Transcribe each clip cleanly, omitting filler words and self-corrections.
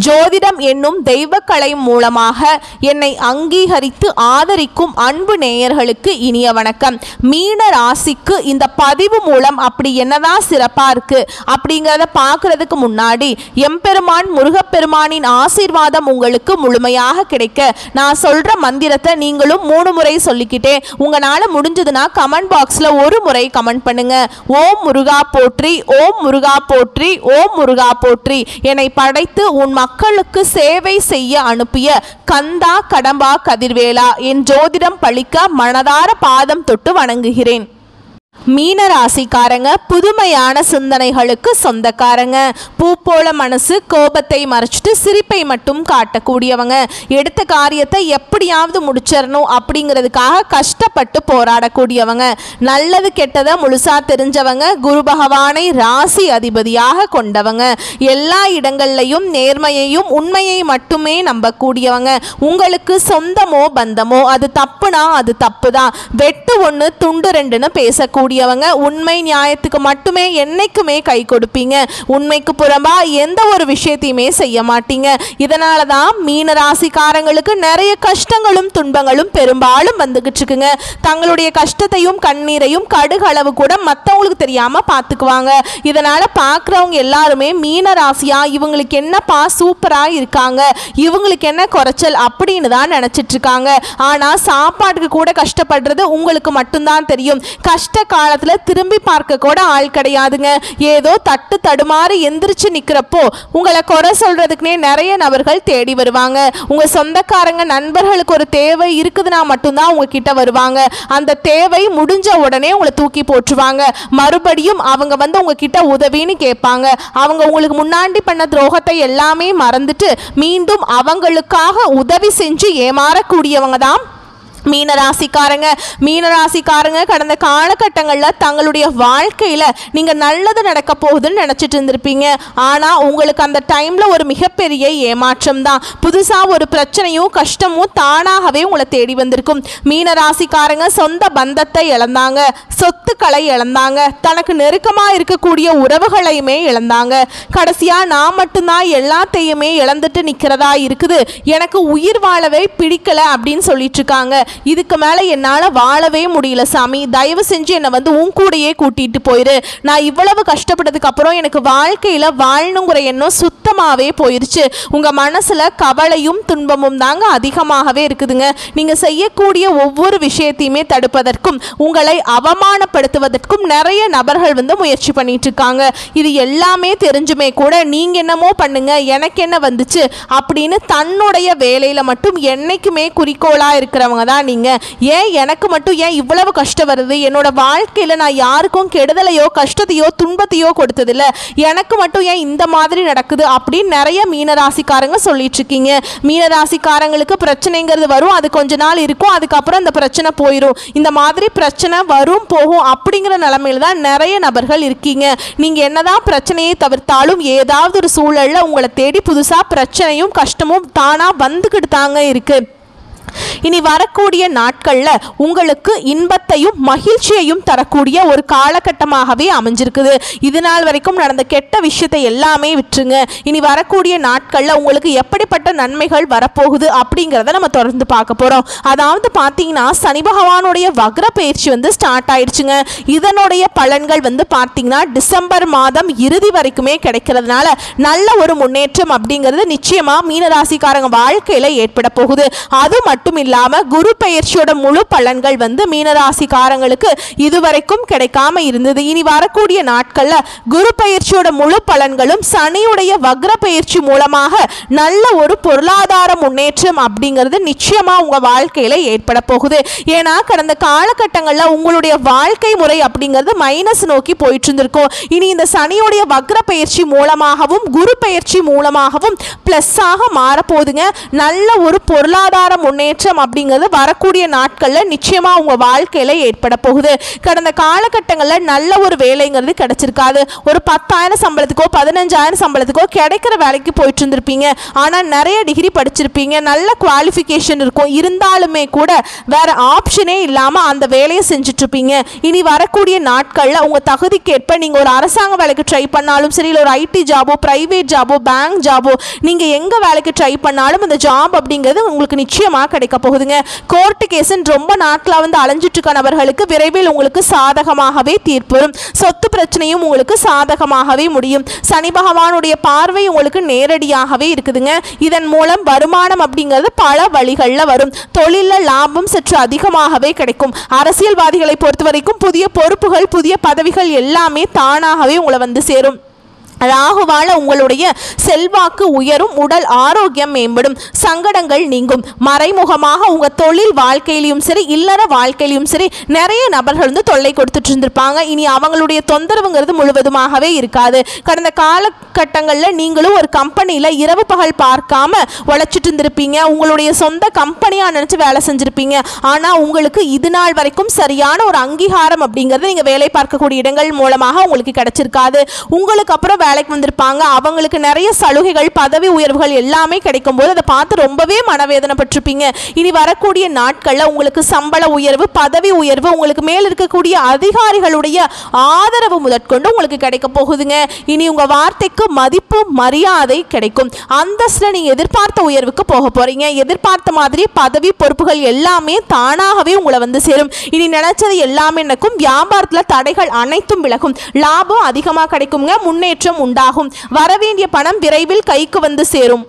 ஜோதிடம் என்னும் தெய்வக்கலை மூலமாக என்னை அங்கீகரித்து ஆதரிக்கும் அன்பு நேயர்களுக்கு இனிய வணக்கம். மீன ராசிக்கு இந்த பதிவு மூலம் அப்படி என்னதான் சிறப்பா இருக்கு அப்படிங்கிறத பார்க்கறதுக்கு முன்னாடி எம்பெருமான் முருகப்பெருமானின் ஆசீர்வாதம் உங்களுக்கு முழுமையாக கிடைக்க நான் சொல்ற மந்திரத்தை நீங்களும் 3 முறை சொல்லிக்கிட்டே உங்களால முடிஞ்சதுன்னா கமெண்ட் பாக்ஸ்ல ஒரு முறை கமெண்ட் பண்ணுங்க. ஓம் முருகா போற்றி, ஓம் முருகா போற்றி, ஓம் முருகா போற்றி. என்னை படைத்து உன் மக்களுக்கு சேவை செய்ய அனுப்பிய கந்தா கடம்பா கதிர்வேலா, என் ஜோதிடம் பழிக்க மனதார பாதம் தொட்டு வணங்குகிறேன். மீன ராசிக்காரங்க புதுமையான சிந்தனைகளுக்கு சொந்தக்காரங்க. பூ போல மனசு, கோபத்தை மறைச்சிட்டு சிரிப்பை மட்டும் காட்டக்கூடியவங்க. எடுத்த காரியத்தை எப்படியாவது முடிச்சிடணும் அப்படிங்கிறதுக்காக கஷ்டப்பட்டு போராடக்கூடியவங்க. நல்லது கெட்டதை முழுசா தெரிஞ்சவங்க. குரு பகவானை ராசி அதிபதியாக கொண்டவங்க. எல்லா இடங்கள்லையும் நேர்மையையும் உண்மையை மட்டுமே நம்பக்கூடியவங்க. உங்களுக்கு சொந்தமோ பந்தமோ அது தப்புனா அது தப்பு தான். வெட்டு 1 துண்டு 2ன்னு பேசக்கூடிய உண்மை நியாயத்துக்கு மட்டுமே என்னைக்குமே கை கொடுப்பீங்க. உண்மைக்கு புறம்பா எந்த ஒரு விஷயத்தையுமே செய்ய மாட்டீங்க. இதனால தான் மீன ராசிக்காரங்களுக்கு நிறைய கஷ்டங்களும் துன்பங்களும் பெரும்பாலும் வந்துகிட்டு இருக்குங்க. தங்களுடைய கஷ்டத்தையும் கண்ணீரையும் கடுகளவு கூட மற்றவங்களுக்கு தெரியாம பார்த்துக்குவாங்க. இதனால பார்க்குறவங்க எல்லாருமே மீன ராசியா இவங்களுக்கு என்னப்பா சூப்பரா இருக்காங்க, இவங்களுக்கு என்ன குறைச்சல் அப்படின்னு தான் நினைச்சிட்டு இருக்காங்க. ஆனா சாப்பாட்டுக்கு கூட கஷ்டப்படுறது உங்களுக்கு மட்டும்தான் தெரியும். கஷ்ட காலத்துல திரும்பி பார்க்க கூட ஆள் கிடையாதுங்க. ஏதோ தட்டு தடுமாறி எந்திரிச்சு நிக்கிறப்போ உங்களை குறை சொல்றதுக்குனே நிறைய நபர்கள் தேடி வருவாங்க. உங்க சொந்தக்காரங்க நண்பர்களுக்கு ஒரு தேவை இருக்குதுன்னா மட்டும்தான் உங்ககிட்ட வருவாங்க. அந்த தேவை முடிஞ்ச உடனே உங்களை தூக்கி போட்டுருவாங்க. மறுபடியும் அவங்க வந்து உங்ககிட்ட உதவின்னு கேட்பாங்க. அவங்க உங்களுக்கு முன்னாடி பண்ண துரோகத்தை எல்லாமே மறந்துட்டு மீண்டும் அவங்களுக்காக உதவி செஞ்சு ஏமாறக்கூடியவங்க தான் மீனராசிக்காரங்க. மீனராசிக்காரங்க கடந்த காலகட்டங்களில் தங்களுடைய வாழ்க்கையில் நீங்கள் நல்லது நடக்க போகுதுன்னு நினச்சிட்டு இருந்திருப்பீங்க. ஆனால் உங்களுக்கு அந்த டைமில் ஒரு மிகப்பெரிய ஏமாற்றம் தான். புதுசாக ஒரு பிரச்சனையும் கஷ்டமும் தானாகவே உங்களை தேடி வந்திருக்கும். மீனராசிக்காரங்க சொந்த பந்தத்தை இழந்தாங்க, சொத்துக்களை இழந்தாங்க, தனக்கு நெருக்கமாக இருக்கக்கூடிய உறவுகளையுமே இழந்தாங்க. கடைசியாக நான் மட்டும்தான் எல்லாத்தையுமே இழந்துட்டு நிற்கிறதா இருக்குது, எனக்கு உயிர் வாழவே பிடிக்கலை அப்படின்னு சொல்லிட்டு இருக்காங்க. இதுக்கு மேல என்னால வாழவே முடியல சாமி, தயவு செஞ்சு என்னை வந்து உன் கூடையே கூட்டிட்டு போயிரு. நான் இவ்வளவு கஷ்டப்பட்டதுக்கு அப்புறம் எனக்கு வாழ்க்கையில வாழணுங்கிற எண்ணம் சுத்தமாவே போயிருச்சு. உங்க மனசுல கவலையும் துன்பமும் தாங்க அதிகமாகவே இருக்குதுங்க. நீங்க செய்யக்கூடிய ஒவ்வொரு விஷயத்தையுமே தடுப்பதற்கும் உங்களை அவமானப்படுத்துவதற்கும் நிறைய நபர்கள் வந்து முயற்சி பண்ணிட்டு இருக்காங்க. இது எல்லாமே தெரிஞ்சுமே கூட நீங்க என்னமோ பண்ணுங்க, எனக்கு என்ன வந்துச்சு அப்படின்னு தன்னுடைய வேலையில மட்டும் என்னைக்குமே குறிக்கோளா இருக்கிறவங்க தான் நீங்க. ஏன் எனக்கு மட்டும் ஏன் இவ்வளவு கஷ்டம் வருது, என்னோட வாழ்க்கையில நான் யாருக்கும் கெடுதலையோ கஷ்டத்தையோ துன்பத்தையோ கொடுத்ததில்ல, எனக்கு மட்டும் ஏன் இந்த மாதிரி நடக்குது அப்படின்னு நிறைய மீனராசிக்காரங்க சொல்லிட்டு இருக்கீங்க. மீனராசிக்காரங்களுக்கு பிரச்சனைங்கிறது வரும், அது கொஞ்ச நாள் இருக்கும், அதுக்கப்புறம் அந்த பிரச்சனை போயிடும். இந்த மாதிரி பிரச்சனை வரும் போகும் அப்படிங்கிற நிலைமையில தான் நிறைய நபர்கள் இருக்கீங்க. நீங்க என்னதான் பிரச்சனையை தவிர்த்தாலும் ஏதாவது ஒரு சூழல்ல உங்களை தேடி புதுசா பிரச்சனையும் கஷ்டமும் தானா வந்துகிட்டு தாங்க இருக்கு. இனி வரக்கூடிய நாட்கள்ல உங்களுக்கு இன்பத்தையும் மகிழ்ச்சியையும் தரக்கூடிய ஒரு காலகட்டமாகவே அமைஞ்சிருக்குது. இது நாள் வரைக்கும் நடந்த கெட்ட விஷயத்தை எல்லாமே விட்டுருங்க. இனி வரக்கூடிய நாட்கள்ல உங்களுக்கு எப்படிப்பட்ட நன்மைகள் வரப்போகுது அப்படிங்கிறத நம்ம தொடர்ந்து பார்க்க போறோம். அதாவது பார்த்தீங்கன்னா சனி பகவானுடைய வக்ர பயிற்சி வந்து ஸ்டார்ட் ஆயிடுச்சுங்க. இதனுடைய பலன்கள் வந்து பார்த்தீங்கன்னா டிசம்பர் மாதம் இறுதி வரைக்குமே கிடைக்கிறதுனால நல்ல ஒரு முன்னேற்றம் அப்படிங்கிறது நிச்சயமா மீனராசிக்காரங்க வாழ்க்கையில ஏற்பட போகுது. அது மட்டும் இல்லாம குரு பெயர்ச்சியோட முழு பலன்கள் வந்து மீனராசிக்காரங்களுக்கு இதுவரைக்கும் கிடைக்காம இருந்தது. இனி வரக்கூடிய நாட்கள்ல குரு பெயர்ச்சியோட முழு பலன்களும் சனியுடைய வக்ர பெயர்ச்சி மூலமாக நல்ல ஒரு பொருளாதார முன்னேற்றம் அப்படிங்கிறது நிச்சயமா உங்க வாழ்க்கையில ஏற்பட போகுது. ஏன்னா கடந்த காலகட்டங்கள்ல உங்களுடைய வாழ்க்கை முறை அப்படிங்கிறது மைனஸ் நோக்கி போயிட்டு இருந்திருக்கும். இனி இந்த சனியுடைய வக்ர பெயர்ச்சி மூலமாகவும் குரு பெயர்ச்சி மூலமாகவும் பிளஸ் ஆக மாறப்போகுதுங்க. நல்ல ஒரு பொருளாதார முன்னேற்றம் முன்னேற்றம் அப்படிங்கிறது வரக்கூடிய நாட்களில் நிச்சயமா உங்க வாழ்க்கையில ஏற்பட போகுது. கடந்த காலகட்டங்களில் நல்ல ஒரு வேலைங்கிறது கிடைச்சிருக்காது. ஒரு 10,000 சம்பளத்துக்கோ 15,000 சம்பளத்துக்கோ கிடைக்கிற வேலைக்கு போயிட்டு இருந்திருப்பீங்க. ஆனால் நிறைய டிகிரி படிச்சிருப்பீங்க, நல்ல குவாலிஃபிகேஷன் இருக்கும், இருந்தாலுமே கூட வேற ஆப்ஷனே இல்லாமல் அந்த வேலையை செஞ்சுட்டு இருப்பீங்க. இனி வரக்கூடிய நாட்களில் உங்கள் தகுதிக்கேற்ப நீங்கள் ஒரு அரசாங்க வேலைக்கு ட்ரை பண்ணாலும் சரி, இல்லை ஒரு ஐடி ஜாபோ, பிரைவேட் ஜாபோ, பேங்க் ஜாபோ, நீங்கள் எங்கே வேலைக்கு ட்ரை பண்ணாலும் இந்த ஜாப் அப்படிங்கிறது உங்களுக்கு நிச்சயமாக கிடைக்க போகுதுங்க. கோர்ட்டு கேஸுன்னு ரொம்ப நாட்களாக வந்து அலைஞ்சிட்டு இருக்க நபர்களுக்கு விரைவில் உங்களுக்கு சாதகமாகவே தீர்ப்பு வரும். சொத்து பிரச்சனையும் உங்களுக்கு சாதகமாகவே முடியும். சனி பகவானுடைய பார்வை உங்களுக்கு நேரடியாகவே இருக்குதுங்க. இதன் மூலம் வருமானம் அப்படிங்கிறது பல வழிகளில் வரும். தொழிலில் லாபம் சற்று அதிகமாகவே கிடைக்கும். அரசியல்வாதிகளை பொறுத்த வரைக்கும் புதிய பொறுப்புகள், புதிய பதவிகள் எல்லாமே தானாகவே உங்களை வந்து சேரும். ராகுவால உங்களுடைய செல்வாக்கு உயரும், உடல் ஆரோக்கியம் மேம்படும், சங்கடங்கள் நீங்கும். மறைமுகமாக உங்கள் தொழில் வாழ்க்கையிலையும் சரி, இல்லற வாழ்க்கையிலையும் சரி நிறைய நபர்கள் வந்து தொல்லை கொடுத்துட்டு இருந்திருப்பாங்க. இனி அவங்களுடைய தொந்தரவுங்கிறது முழுவதுமாகவே இருக்காது. கடந்த காலகட்டங்களில் நீங்களும் ஒரு கம்பெனியில் இரவு பகல் பார்க்காம உழைச்சிட்டு இருந்திருப்பீங்க. உங்களுடைய சொந்த கம்பெனியாக நினச்சி வேலை செஞ்சுருப்பீங்க. ஆனால் உங்களுக்கு இது நாள் வரைக்கும் சரியான ஒரு அங்கீகாரம் அப்படிங்கிறது நீங்கள் வேலை பார்க்கக்கூடிய இடங்கள் மூலமாக உங்களுக்கு கிடைச்சிருக்காது. உங்களுக்கு அப்புறம் வேலைக்கு வந்திருப்பாங்க, அவங்களுக்கு நிறைய சலுகைகள், பதவி உயர்வுகள் எல்லாமே கிடைக்கும் போது அதை பார்த்து ரொம்பவே மனவேதனைப்பட்டிருப்பீங்க. இனி வரக்கூடிய நாட்களில் உங்களுக்கு சம்பள உயர்வு, பதவி உயர்வு, உங்களுக்கு மேல் இருக்கக்கூடிய அதிகாரிகளுடைய ஆதரவு முதற்கொண்டு உங்களுக்கு கிடைக்க போகுதுங்க. இனி உங்கள் வார்த்தைக்கு மதிப்பு, மரியாதை கிடைக்கும். அந்தஸ்தில் நீங்கள் எதிர்பார்த்த உயர்வுக்கு போக போறீங்க. எதிர்பார்த்த மாதிரி பதவி பொறுப்புகள் எல்லாமே தானாகவே உங்களை வந்து சேரும். இனி நினைச்சது எல்லாமே நடக்கும். வியாபாரத்தில் தடைகள் அனைத்தும் விலகும். லாபம் அதிகமாக கிடைக்குங்க. முன்னேற்றம் உண்டாகும். வரவேண்டிய பணம் விரைவில் கைக்கு வந்து சேரும்.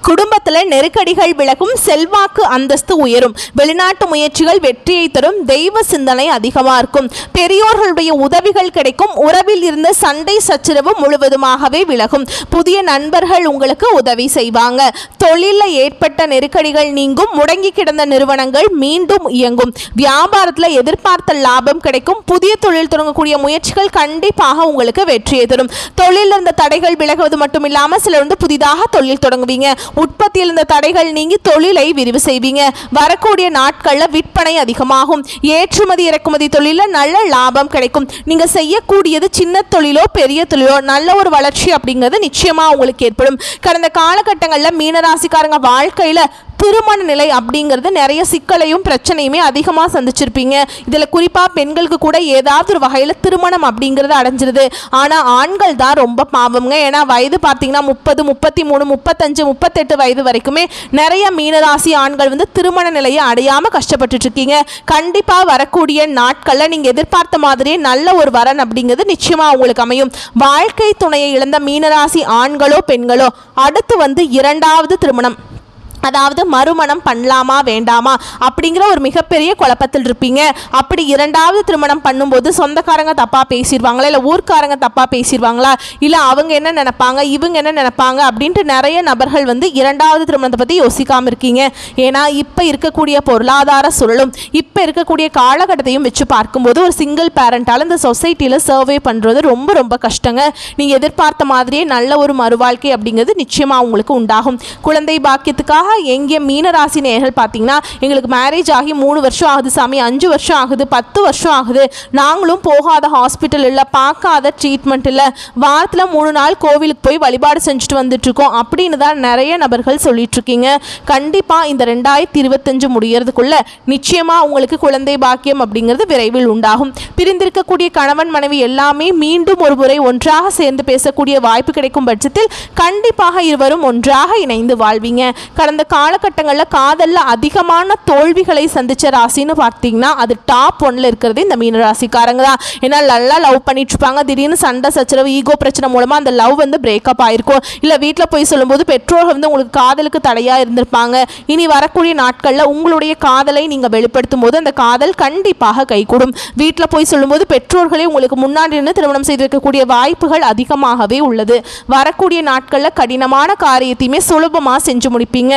குடும்பத்தில் நெருக்கடிகள் விலகும். செல்வாக்கு அந்தஸ்து உயரும். வெளிநாட்டு முயற்சிகள் வெற்றியை தரும். தெய்வ சிந்தனை அதிகமாக இருக்கும். பெரியோர்களுடைய உதவிகள் கிடைக்கும். உறவில் இருந்த சண்டை சச்சரவு முழுவதுமாகவே விலகும். புதிய நண்பர்கள் உங்களுக்கு உதவி செய்வாங்க. தொழிலில் ஏற்பட்ட நெருக்கடிகள் நீங்கும். முடங்கி கிடந்த நிறுவனங்கள் மீண்டும் இயங்கும். வியாபாரத்தில் எதிர்பார்த்த லாபம் கிடைக்கும். புதிய தொழில் தொடங்கக்கூடிய முயற்சிகள் கண்டிப்பாக உங்களுக்கு வெற்றியை தரும். தொழிலில் இருந்த தடைகள் விலகுவது மட்டும் இல்லாமல் சிலர் வந்து புதிதாக தொழில் தொடங்குவீங்க. உற்பத்தியில் இருந்த தடைகள் நீங்கி தொழிலை விரிவு செய்வீங்க. வரக்கூடிய நாட்களில் விற்பனை அதிகமாகும். ஏற்றுமதி இறக்குமதி தொழிலில் நல்ல லாபம் கிடைக்கும். நீங்க செய்யக்கூடியது சின்ன தொழிலோ பெரிய தொழிலோ நல்ல ஒரு வளர்ச்சி அப்படிங்கிறது நிச்சயமா உங்களுக்கு ஏற்படும். கடந்த காலகட்டங்களில் மீனராசிக்காரங்க வாழ்க்கையில திருமண நிலை அப்படிங்கிறது நிறைய சிக்கலையும் பிரச்சனையுமே அதிகமாக சந்திச்சிருப்பீங்க. இதில் குறிப்பாக பெண்களுக்கு கூட ஏதாவது ஒரு வகையில் திருமணம் அப்படிங்கிறது அடைஞ்சிருது. ஆனால் ஆண்கள் தான் ரொம்ப பாவம்ங்க. ஏன்னா வயது பார்த்தீங்கன்னா 30, 33, 35, 38 வயது வரைக்குமே நிறைய மீனராசி ஆண்கள் வந்து திருமண நிலையை அடையாமல் கஷ்டப்பட்டுட்டு இருக்கீங்க. கண்டிப்பாக வரக்கூடிய நாட்களில் நீங்கள் எதிர்பார்த்த மாதிரியே நல்ல ஒரு வரன் அப்படிங்கிறது நிச்சயமாக உங்களுக்கு அமையும். வாழ்க்கை துணையை இழந்த மீனராசி ஆண்களோ பெண்களோ அடுத்து வந்து இரண்டாவது திருமணம், அதாவது மறுமணம் பண்ணலாமா வேண்டாமா அப்படிங்கிற ஒரு மிகப்பெரிய குழப்பத்தில் இருப்பீங்க. அப்படி இரண்டாவது திருமணம் பண்ணும்போது சொந்தக்காரங்க தப்பாக பேசிடுவாங்களா, இல்லை ஊர்க்காரங்க தப்பாக பேசிடுவாங்களா, இல்லை அவங்க என்ன நினைப்பாங்க, இவங்க என்ன நினைப்பாங்க அப்படின்ட்டு நிறைய நபர்கள் வந்து இரண்டாவது திருமணத்தை பற்றி யோசிக்காமல் இருக்கீங்க. ஏன்னா இப்போ இருக்கக்கூடிய பொருளாதார சூழலும் இப்போ இருக்கக்கூடிய காலகட்டத்தையும் வச்சு பார்க்கும்போது ஒரு சிங்கிள் பேரண்டால் இந்த சொசைட்டியில் சர்வே பண்ணுறது ரொம்ப ரொம்ப கஷ்டங்க. நீங்கள் எதிர்பார்த்த மாதிரியே நல்ல ஒரு மறுவாழ்க்கை அப்படிங்கிறது நிச்சயமாக உங்களுக்கு உண்டாகும். குழந்தை பாக்கியத்துக்காக எங்கே மீனராசி நேயர்கள் பார்த்தீங்கன்னா, எங்களுக்கு மேரேஜ் ஆகி 3 வருஷம் ஆகுது சாமி, 5 வருஷம் ஆகுது, 10 வருஷம் ஆகுது, நாங்களும் போகாத ஹாஸ்பிட்டல் இல்லை, பார்க்காத ட்ரீட்மெண்ட் இல்லை, வாரத்தில் 3 நாள் கோவிலுக்கு போய் வழிபாடு செஞ்சுட்டு வந்துட்டுருக்கோம் அப்படின்னு தான் நிறைய நபர்கள் சொல்லிட்டு இருக்கீங்க. கண்டிப்பாக இந்த 2025 முடியறதுக்குள்ள நிச்சயமாக உங்களுக்கு குழந்தை பாக்கியம் அப்படிங்கிறது விரைவில் உண்டாகும். பிரிந்திருக்கக்கூடிய கணவன் மனைவி எல்லாமே மீண்டும் ஒரு முறை ஒன்றாக சேர்ந்து பேசக்கூடிய வாய்ப்பு கிடைக்கும் பட்சத்தில் கண்டிப்பாக இருவரும் ஒன்றாக இணைந்து வாழ்வீங்க. கடந்த காலகட்டங்களில் காதலில் அதிகமான தோல்விகளை சந்தித்த ராசின்னு பார்த்தீங்கன்னா அது டாப் 1ல் இருக்கிறது இந்த மீன ராசிக்காரங்க தான். ஏன்னா நல்லா லவ் பண்ணிட்டு இருப்பாங்க, திடீர்னு சண்டை சச்சரவு, ஈகோ பிரச்சனை மூலமாக அந்த லவ் வந்து பிரேக்கப் ஆயிருக்கும். இல்லை வீட்டில் போய் சொல்லும்போது பெற்றோர்கள் வந்து உங்களுக்கு காதலுக்கு தடையாக இருந்திருப்பாங்க. இனி வரக்கூடிய நாட்களில் உங்களுடைய காதலை நீங்கள் வெளிப்படுத்தும் போது அந்த காதல் கண்டிப்பாக கைகூடும். வீட்டில் போய் சொல்லும்போது பெற்றோர்களே உங்களுக்கு முன்னாடி இருந்து திருமணம் செய்து வைக்கக்கூடிய வாய்ப்புகள் அதிகமாகவே உள்ளது. வரக்கூடிய நாட்களில் கடினமான காரியத்தையுமே சுலபமாக செஞ்சு முடிப்பீங்க.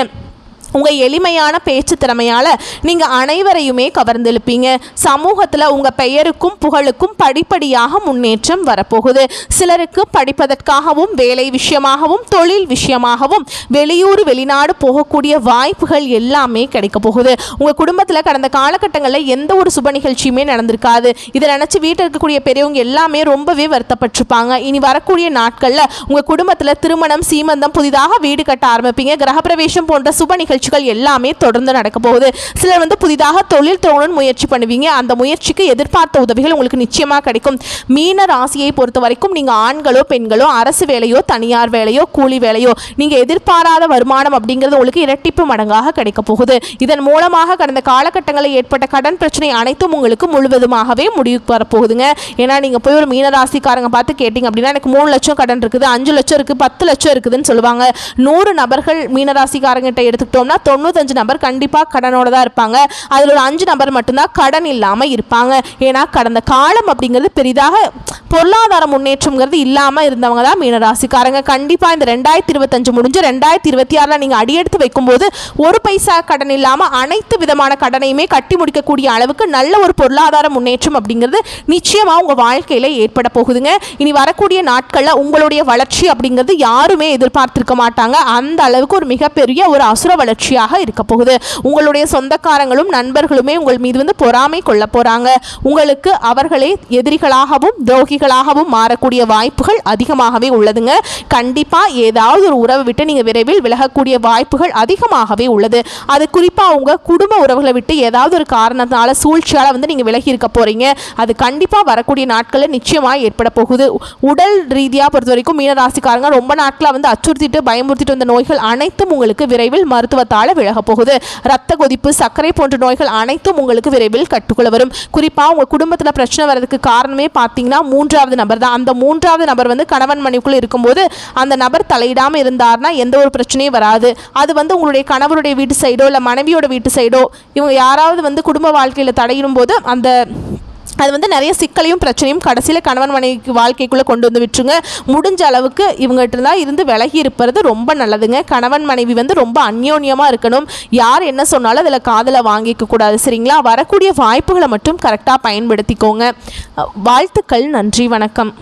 உங்கள் எளிமையான பேச்சு திறமையால் நீங்கள் அனைவரையுமே கவர்ந்தெழுப்பீங்க. சமூகத்தில் உங்கள் பெயருக்கும் புகழுக்கும் படிப்படியாக முன்னேற்றம் வரப்போகுது. சிலருக்கு படிப்பதற்காகவும் வேலை விஷயமாகவும் தொழில் விஷயமாகவும் வெளியூர் வெளிநாடு போகக்கூடிய வாய்ப்புகள் எல்லாமே கிடைக்க போகுது. உங்கள் குடும்பத்தில் கடந்த காலகட்டங்களில் எந்த ஒரு சுப நிகழ்ச்சியுமே நடந்திருக்காது. இதை நினச்சி வீட்டில் இருக்கக்கூடிய பெரியவங்க எல்லாமே ரொம்பவே வருத்தப்பட்டிருப்பாங்க. இனி வரக்கூடிய நாட்களில் உங்கள் குடும்பத்தில் திருமணம், சீமந்தம், புதிதாக வீடு கட்ட ஆரம்பிப்பீங்க. கிரகப்பிரவேசம் போன்ற சுப நிகழ்ச்சிகள் எல்லாமே தொடர்ந்து நடக்க போகுது. சிலர் புதிதாக தொழில் தொடங்கணும்னு முயற்சி பண்ணுவீங்க. அந்த முயற்சிக்கு எதிர்பார்த்த உதவிகள் உங்களுக்கு நிச்சயமாக கிடைக்கும். மீன ராசியை பொறுத்த வரைக்கும் நீங்க ஆண்களோ பெண்களோ அரசு வேலையோ தனியார் வேலையோ கூலி வேலையோ நீங்க எதிர்பாராத வருமானம் அப்படிங்கிறது உங்களுக்கு இரட்டிப்பு மடங்காக கிடைக்க போகுது. இதன் மூலமாக கடந்த காலகட்டங்களில் ஏற்பட்ட கடன் பிரச்சனை அனைத்தும் உங்களுக்கு முழுவதுமாகவே முடிவுக்கு வரப்போகுதுங்க. ஏன்னா நீங்க போய் ஒரு மீன ராசிக்காரங்க பார்த்து கேட்டீங்க அப்படின்னா எனக்கு 3 லட்சம் கடன் இருக்குது, 5 லட்சம் இருக்கு, 10 லட்சம் இருக்குதுன்னு சொல்லுவாங்க. 100 நபர்கள் மீனராசிக்காரங்கிட்ட எடுத்துக்கிட்டோம்னா 95 நபர் கண்டிப்பாக கடனோட தான் இருப்பாங்க. அதில் ஒரு 5 நபர் மட்டும்தான் கடன் இல்லாமல் இருப்பாங்க. ஏன்னா கடந்த காலம் அப்படிங்கிறது பெரிதாக பொருளாதார முன்னேற்றம்ங்கிறது இல்லாமல் இருந்தவங்க தான் மீனராசிக்காரங்க. கண்டிப்பாக இந்த 2025 முடிஞ்சு 2026 நீங்கள் அடியெடுத்து வைக்கும்போது ஒரு பைசா கடன் இல்லாமல் அனைத்து விதமான கடனையுமே கட்டி முடிக்கக்கூடிய அளவுக்கு நல்ல ஒரு பொருளாதார முன்னேற்றம் அப்படிங்கிறது நிச்சயமாக உங்கள் வாழ்க்கையில் ஏற்பட போகுதுங்க. இனி வரக்கூடிய நாட்களில் உங்களுடைய வளர்ச்சி அப்படிங்கிறது யாருமே எதிர்பார்த்திருக்க மாட்டாங்க. அந்த அளவுக்கு ஒரு மிகப்பெரிய ஒரு அசுர வளர்ச்சியாக இருக்க போகுது. உங்களுடைய சொந்தக்காரங்களும் நண்பர்களுமே உங்கள் மீது பொறாமை கொள்ள போறாங்க. உங்களுக்கு அவர்களே எதிரிகளாகவும் துரோகிகளாகவும் மாறக்கூடிய வாய்ப்புகள் அதிகமாகவே உள்ளதுங்க. கண்டிப்பா ஏதாவது ஒரு உறவை விட்டு நீங்க விரைவில் விலகக்கூடிய வாய்ப்புகள் அதிகமாகவே உள்ளது. அது குறிப்பா உங்க குடும்ப உறவுகளை விட்டு ஏதாவது ஒரு காரணத்தால சூழ்ச்சியால நீங்க விலகி இருக்க போறீங்க. அது கண்டிப்பா வரக்கூடிய நாட்களில் நிச்சயமா ஏற்பட போகுது. உடல் ரீதியா பொறுத்த வரைக்கும் மீனராசிக்காரங்க ரொம்ப நாட்களா அச்சுறுத்திட்டு பயமுறுத்திட்டு வந்த நோய்கள் அனைத்தும் உங்களுக்கு விரைவில் மருத்துவத்தால் விலக போகுது. ரத்த கொதிப்பு, சர்க்கரை போன்ற நோய்கள் அனைத்தும் உங்களுக்கு விரைவில் கட்டுக்குள்ள வரும். குறிப்பாக உங்கள் குடும்பத்தில் பிரச்சனை வர்றதுக்கு காரணமே பார்த்தீங்கன்னா 3வது நபர் தான். அந்த 3வது நபர் கணவன் மனைவிக்குள்ள இருக்கும்போது அந்த நபர் தலையிடாமல் இருந்தார்னா எந்த ஒரு பிரச்சனையும் வராது. அது உங்களுடைய கணவருடைய வீட்டு சைடோ இல்லை மனைவியோட வீட்டு சைடோ இவங்க யாராவது குடும்ப வாழ்க்கையில் தடையிடும் போது அது நிறைய சிக்கலையும் பிரச்சனையும் கடைசியில் கணவன் மனைவி வாழ்க்கைக்குள்ளே கொண்டு வந்து விட்டுருங்க. முடிஞ்ச அளவுக்கு இவங்ககிட்ட தான் இருந்து விலகி இருப்பது ரொம்ப நல்லதுங்க. கணவன் மனைவி ரொம்ப அந்யோன்யமாக இருக்கணும். யார் என்ன சொன்னாலும் அதில் காதில் வாங்கிக்க கூடாது. சரிங்களா? வரக்கூடிய வாய்ப்புகளை மட்டும் கரெக்டாக பயன்படுத்திக்கோங்க. வாழ்த்துக்கள். நன்றி. வணக்கம்.